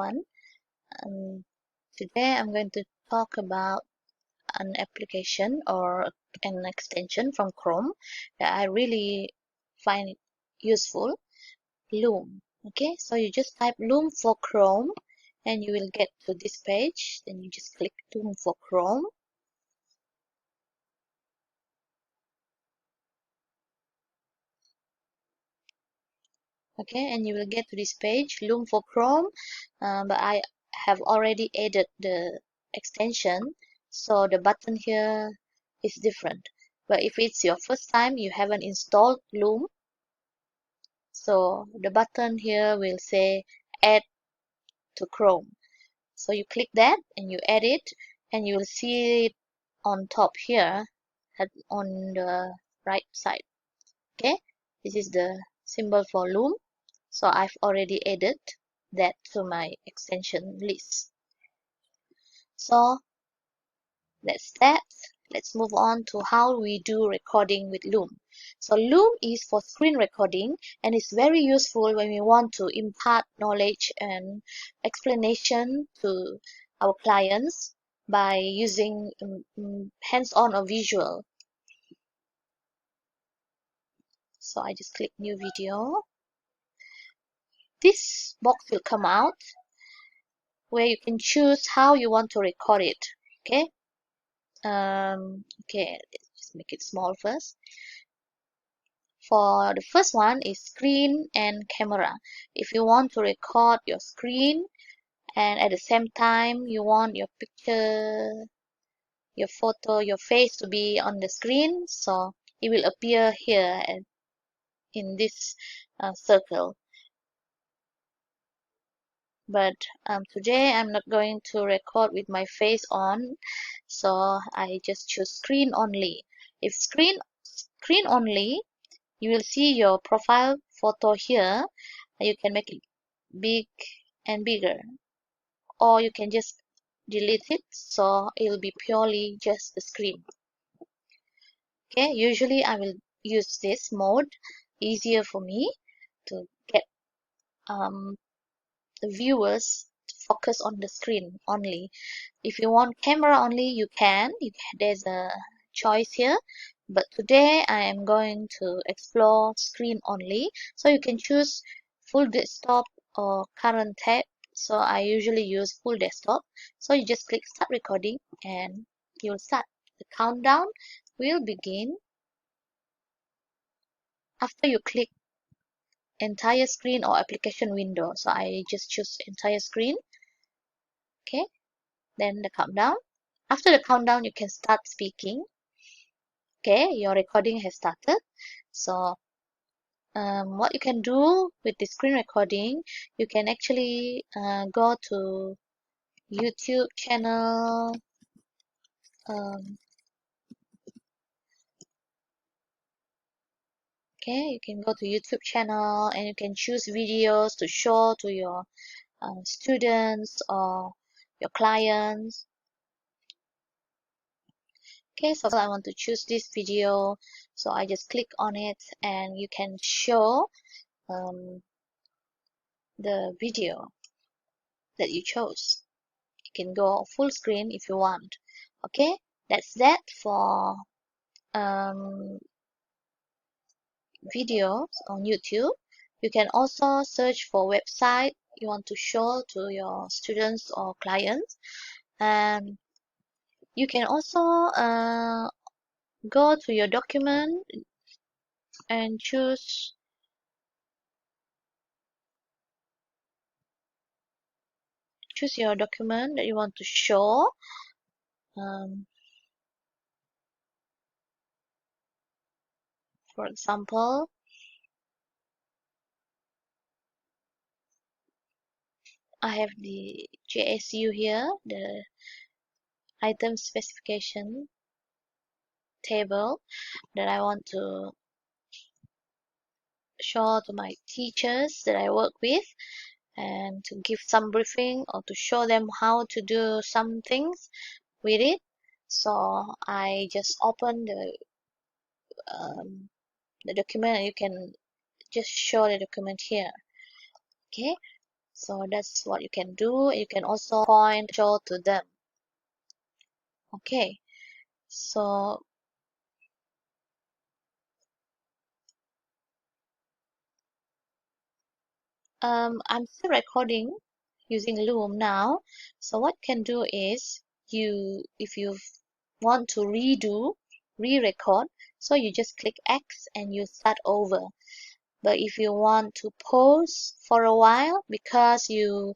everyone. Today I'm going to talk about an application or an extension from Chrome that I really find useful, Loom. Okay, so you just type Loom for Chrome and you will get to this page. Then you just click Loom for Chrome. Okay, and you will get to this page, Loom for Chrome, but I have already added the extension, so the button here is different. But if it's your first time, you haven't installed Loom, so the button here will say Add to Chrome. So you click that and you add it, and you will see it on top here, on the right side. Okay, this is the symbol for Loom. So I've already added that to my extension list. So that's that. Let's move on to how we do recording with Loom. So Loom is for screen recording and it's very useful when we want to impart knowledge and explanation to our clients by using hands-on or visual. So I just click new video. This box will come out where you can choose how you want to record it. Okay, let's just make it small first. For the first one is screen and camera. If you want to record your screen and at the same time you want your picture, your photo, your face to be on the screen, so it will appear here in this circle. But today I'm not going to record with my face on, so I just choose screen only. If screen only, you will see your profile photo here. You can make it big and bigger, or you can just delete it, so it will be purely just the screen. Okay, usually I will use this mode, easier for me to get the viewers to focus on the screen only. If you want camera only, you can. There's a choice here. But today I am going to explore screen only. So you can choose full desktop or current tab. So I usually use full desktop. So you just click start recording and you'll start. The countdown will begin after you click entire screen or application window. So I just choose entire screen. Okay, then the countdown. After the countdown, you can start speaking. Okay, your recording has started. So what you can do with the screen recording, you can actually go to YouTube channel. Okay, you can go to YouTube channel and you can choose videos to show to your students or your clients. Okay, so I want to choose this video, so I just click on it and you can show the video that you chose. You can go full screen if you want. Okay, that's that for videos on YouTube. You can also search for website you want to show to your students or clients, and you can also go to your document and choose your document that you want to show. For example, I have the JSU here, the item specification table that I want to show to my teachers that I work with, and to give some briefing or to show them how to do some things with it. So I just open the document and you can just show the document here. Okay, So that's what you can do. You can also point, show to them. Okay, so I'm still recording using Loom now. So what you can do is if you want to re-record, so you just click X and you start over. But if you want to pause for a while because you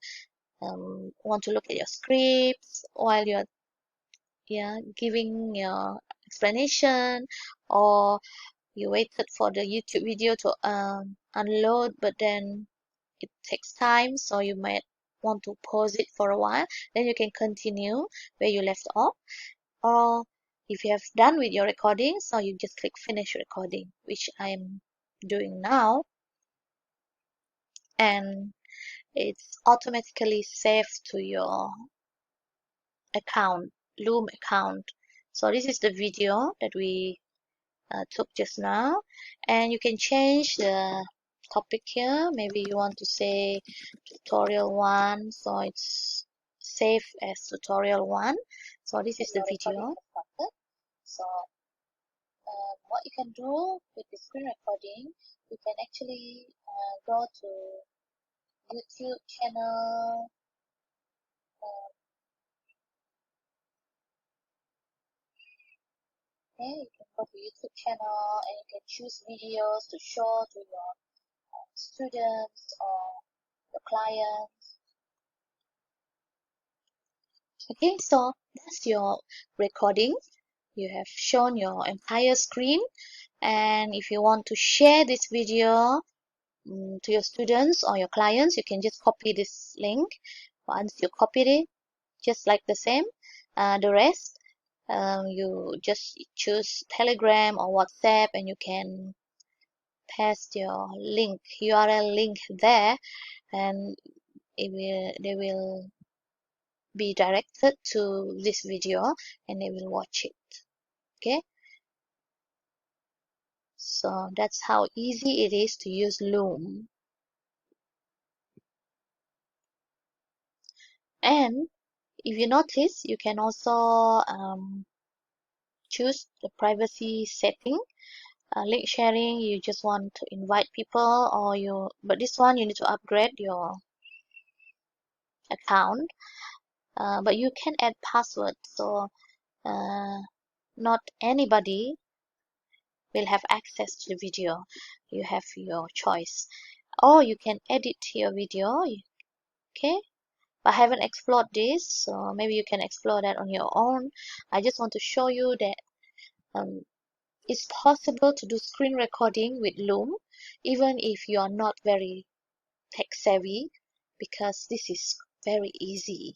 want to look at your scripts while you're giving your explanation, or you waited for the YouTube video to unload, but then it takes time, so you might want to pause it for a while, then you can continue where you left off. Or if you have done with your recording, so you just click finish recording, which I'm doing now, and it's automatically saved to your account, Loom account. So this is the video that we took just now, and you can change the topic here. Maybe you want to say tutorial 1, so it's saved as tutorial 1. So this is the video. So what you can do with the screen recording, you can actually go to YouTube channel. Okay, you can go to YouTube channel and you can choose videos to show to your students or your clients. Okay, so that's your recording. You have shown your entire screen, and if you want to share this video to your students or your clients, you can just copy this link. Once you copied it, just like the same, the rest, you just choose Telegram or WhatsApp, and you can paste your link, URL link there, and they will be directed to this video and they will watch it. Okay, so that's how easy it is to use Loom. And if you notice, you can also choose the privacy setting. Link sharing, you just want to invite people, but this one you need to upgrade your account. But you can add password, so not anybody will have access to the video. You have your choice. Or you can edit your video. Okay, I haven't explored this, so maybe you can explore that on your own. I just want to show you that it's possible to do screen recording with Loom, even if you are not very tech savvy, because this is very easy.